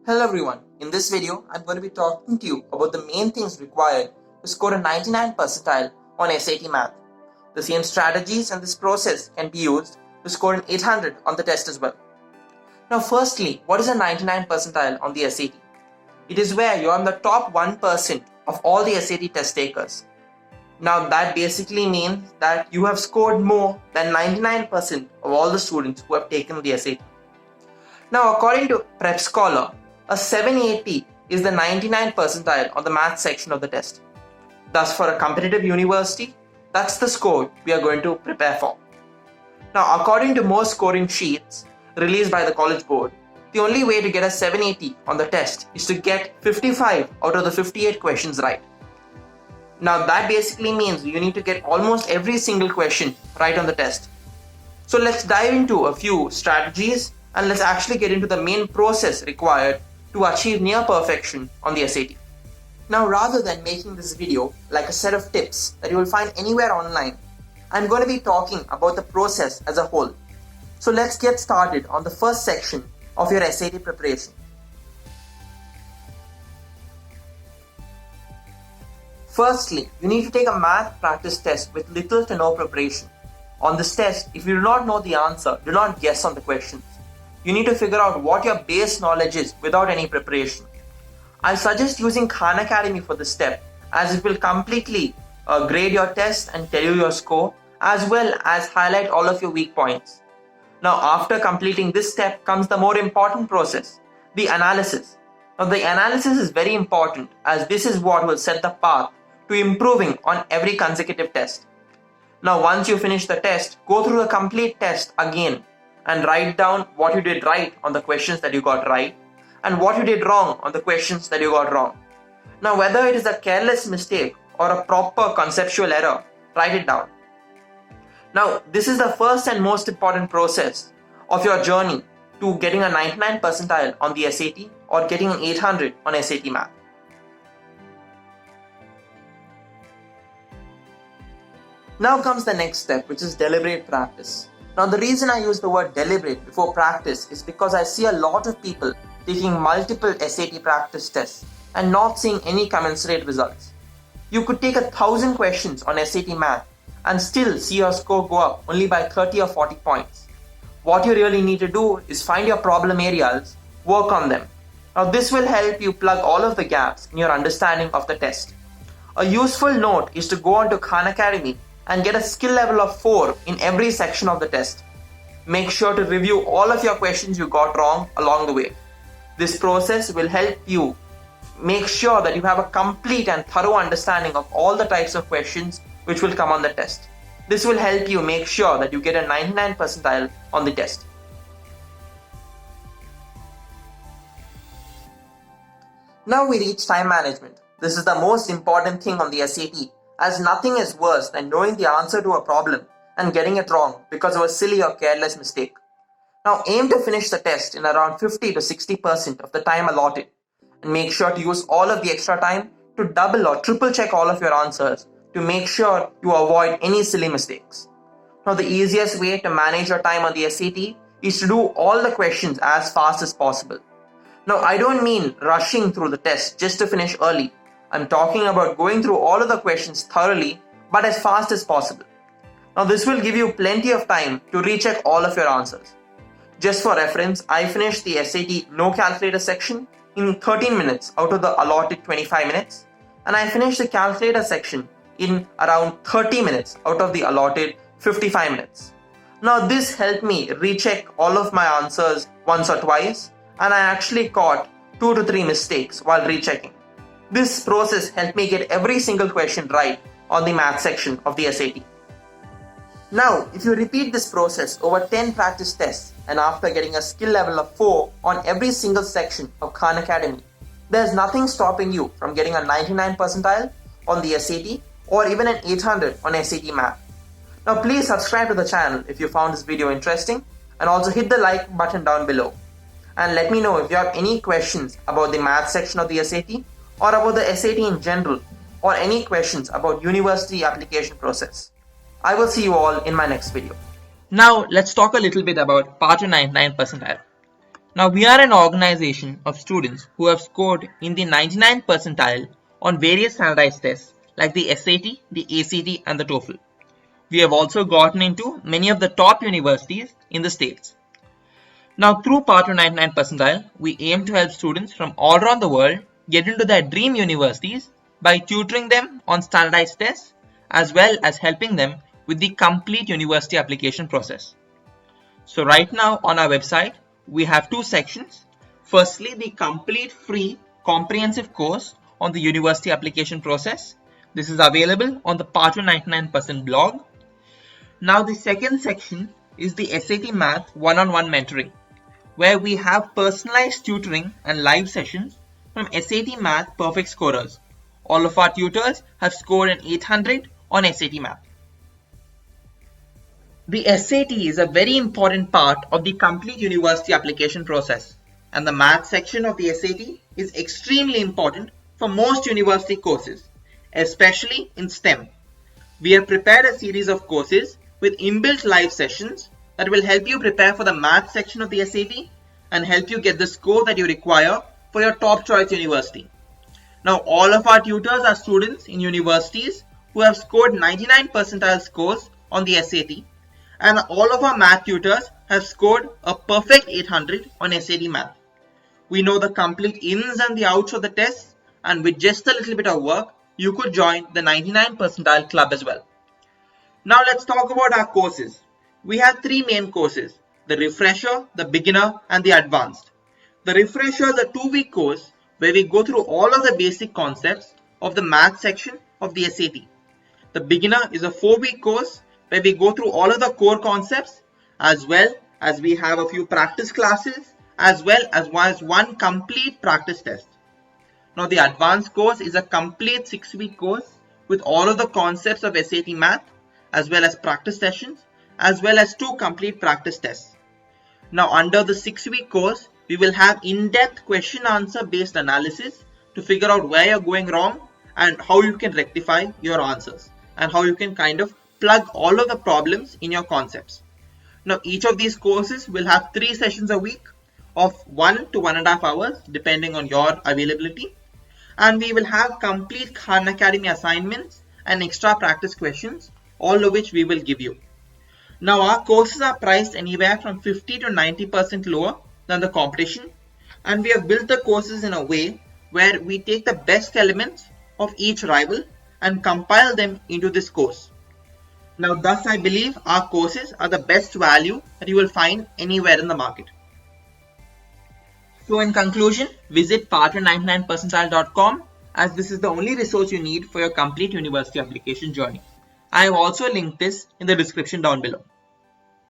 Hello everyone, in this video I'm going to be talking to you about the main things required to score a 99 percentile on SAT Math. The same strategies and this process can be used to score an 800 on the test as well. Now firstly, what is a 99 percentile on the SAT? It is where you are in the top 1% of all the SAT test takers. Now that basically means that you have scored more than 99% of all the students who have taken the SAT. Now according to Prep Scholar, a 780 is the 99 percentile on the math section of the test. Thus for a competitive university, that's the score we are going to prepare for. Now according to most scoring sheets released by the College Board, the only way to get a 780 on the test is to get 55 out of the 58 questions right. Now that basically means you need to get almost every single question right on the test. So let's dive into a few strategies and let's actually get into the main process required to achieve near perfection on the SAT. Now rather than making this video like a set of tips that you will find anywhere online, I'm going to be talking about the process as a whole. So let's get started on the first section of your SAT preparation. Firstly, you need to take a math practice test with little to no preparation. On this test, if you do not know the answer, do not guess on the questions. You need to figure out what your base knowledge is without any preparation. I suggest using Khan Academy for this step as it will completely grade your test and tell you your score as well as highlight all of your weak points. Now after completing this step comes the more important process, the analysis. Now the analysis is very important as this is what will set the path to improving on every consecutive test. Now once you finish the test, go through the complete test again and write down what you did right on the questions that you got right and what you did wrong on the questions that you got wrong. Now whether it is a careless mistake or a proper conceptual error, write it down. Now this is the first and most important process of your journey to getting a 99 percentile on the SAT or getting an 800 on SAT Math. Now comes the next step, which is deliberate practice. Now the reason I use the word deliberate before practice is because I see a lot of people taking multiple SAT practice tests and not seeing any commensurate results. You could take 1,000 questions on SAT Math and still see your score go up only by 30 or 40 points. What you really need to do is find your problem areas, work on them. Now this will help you plug all of the gaps in your understanding of the test. A useful note is to go on to Khan Academy and get a skill level of 4 in every section of the test. Make sure to review all of your questions you got wrong along the way. This process will help you make sure that you have a complete and thorough understanding of all the types of questions which will come on the test. This will help you make sure that you get a 99 percentile on the test. Now we reach time management. This is the most important thing on the SAT, as nothing is worse than knowing the answer to a problem and getting it wrong because of a silly or careless mistake. Now aim to finish the test in around 50 to 60% of the time allotted and make sure to use all of the extra time to double or triple check all of your answers to make sure you avoid any silly mistakes. Now the easiest way to manage your time on the SAT is to do all the questions as fast as possible. Now I don't mean rushing through the test just to finish early. I'm talking about going through all of the questions thoroughly but as fast as possible. Now this will give you plenty of time to recheck all of your answers. Just for reference, I finished the SAT no calculator section in 13 minutes out of the allotted 25 minutes and I finished the calculator section in around 30 minutes out of the allotted 55 minutes. Now this helped me recheck all of my answers once or twice and I actually caught 2 to 3 mistakes while rechecking. This process helped me get every single question right on the math section of the SAT. Now, if you repeat this process over 10 practice tests and after getting a skill level of 4 on every single section of Khan Academy, there's nothing stopping you from getting a 99 percentile on the SAT or even an 800 on SAT Math. Now please subscribe to the channel if you found this video interesting and also hit the like button down below. And let me know if you have any questions about the math section of the SAT or about the SAT in general or any questions about university application process. I will see you all in my next video. Now let's talk a little bit about Part 99 percentile. Now we are an organization of students who have scored in the 99 percentile on various standardized tests like the SAT, the ACT and the TOEFL. We have also gotten into many of the top universities in the states. Now through Part 99 percentile, we aim to help students from all around the world get into their dream universities by tutoring them on standardized tests as well as helping them with the complete university application process. So right now on our website, we have two sections. Firstly, the complete free comprehensive course on the university application process. This is available on the Part 99% blog. Now the second section is the SAT Math one-on-one mentoring, where we have personalized tutoring and live sessions from SAT Math perfect scorers. All of our tutors have scored an 800 on SAT Math. The SAT is a very important part of the complete university application process, and the math section of the SAT is extremely important for most university courses, especially in STEM. We have prepared a series of courses with inbuilt live sessions that will help you prepare for the math section of the SAT and help you get the score that you require for your top choice university. Now all of our tutors are students in universities who have scored 99 percentile scores on the SAT, and all of our math tutors have scored a perfect 800 on SAT Math. We know the complete ins and the outs of the tests, and with just a little bit of work, you could join the 99 percentile club as well. Now let's talk about our courses. We have three main courses: the refresher, the beginner and the advanced. The refresher is a 2-week course where we go through all of the basic concepts of the math section of the SAT. The beginner is a 4-week course where we go through all of the core concepts, as well as we have a few practice classes, as well as one complete practice test. Now the advanced course is a complete 6-week course with all of the concepts of SAT Math, as well as practice sessions, as well as 2 complete practice tests. Now under the 6-week course, we will have in-depth question answer based analysis to figure out where you're going wrong and how you can rectify your answers, and how you can kind of plug all of the problems in your concepts. Now each of these courses will have 3 sessions a week of 1 to 1.5 hours depending on your availability, and we will have complete Khan Academy assignments and extra practice questions, all of which we will give you. Now our courses are priced anywhere from 50 to 90% lower than the competition, and we have built the courses in a way where we take the best elements of each rival and compile them into this course. Now thus I believe our courses are the best value that you will find anywhere in the market. So in conclusion, visit part199percentile.com, as this is the only resource you need for your complete university application journey. I have also linked this in the description down below.